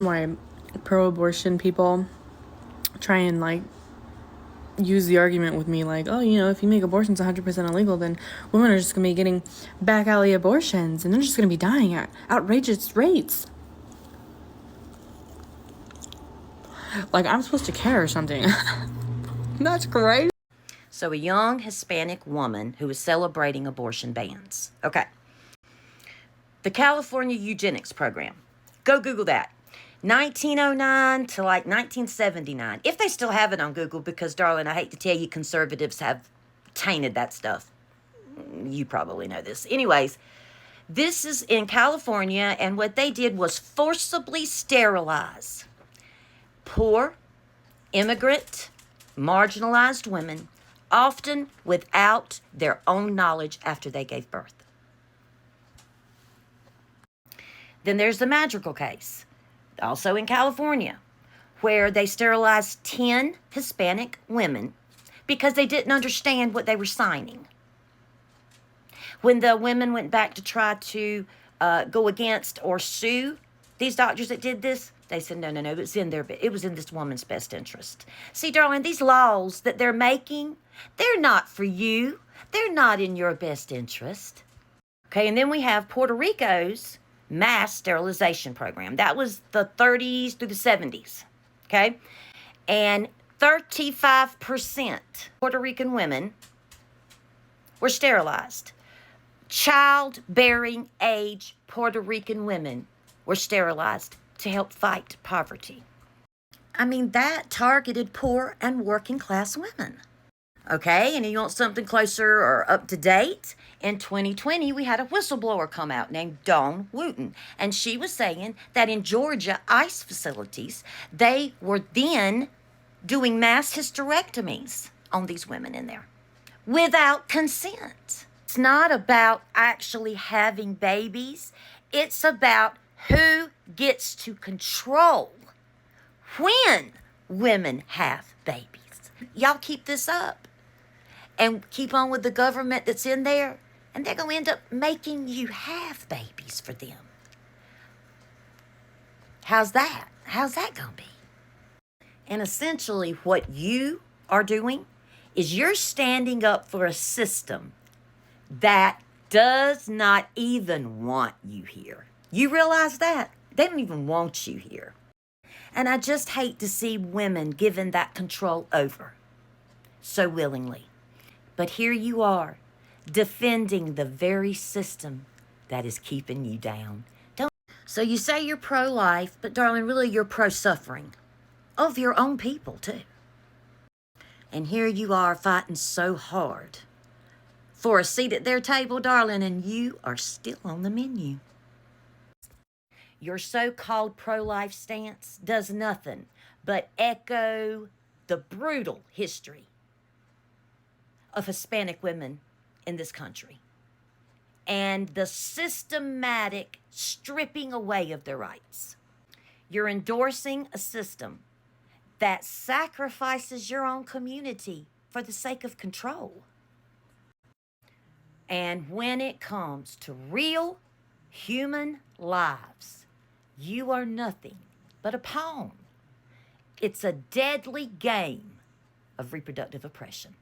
Why pro-abortion people try and like use the argument with me like, oh, you know, if you make abortions 100% illegal, then women are just gonna be getting back alley abortions and they're just gonna be dying at outrageous rates. Like, I'm supposed to care or something. That's crazy. So a young Hispanic woman who is celebrating abortion bans. Okay. The California Eugenics Program. Go Google that. 1909 to like 1979. If they still have it on Google, because, darling, I hate to tell you, conservatives have tainted that stuff. You probably know this. Anyways, this is in California, and what they did was forcibly sterilize poor, immigrant, marginalized women, often without their own knowledge after they gave birth. Then there's the Madrigal case, also in California, where they sterilized 10 Hispanic women because they didn't understand what they were signing. When the women went back to try to go against or sue these doctors that did this, they said, no, it was in this woman's best interest. See, darling, these laws that they're making, they're not for you. They're not in your best interest. Okay, and then we have Puerto Rico's mass sterilization program. That was the 30s through the 70s, okay? And 35% Puerto Rican women were sterilized. Childbearing age Puerto Rican women were sterilized to help fight poverty. I mean, that targeted poor and working class women. Okay, and you want something closer or up to date? In 2020, we had a whistleblower come out named Dawn Wooten, and she was saying that in Georgia ICE facilities, they were then doing mass hysterectomies on these women in there without consent. It's not about actually having babies. It's about who gets to control when women have babies. Y'all keep this up and keep on with the government that's in there, and they're going to end up making you have babies for them. How's that? How's that going to be? And essentially what you are doing is you're standing up for a system that does not even want you here. You realize that? They don't even want you here. And I just hate to see women given that control over so willingly. But here you are, defending the very system that is keeping you down. So you say you're pro-life, but darling, really you're pro-suffering of your own people too. And here you are fighting so hard for a seat at their table, darling, and you are still on the menu. Your so-called pro-life stance does nothing but echo the brutal history of Hispanic women in this country and the systematic stripping away of their rights. You're endorsing a system that sacrifices your own community for the sake of control. And when it comes to real human lives, you are nothing but a pawn. It's a deadly game of reproductive oppression.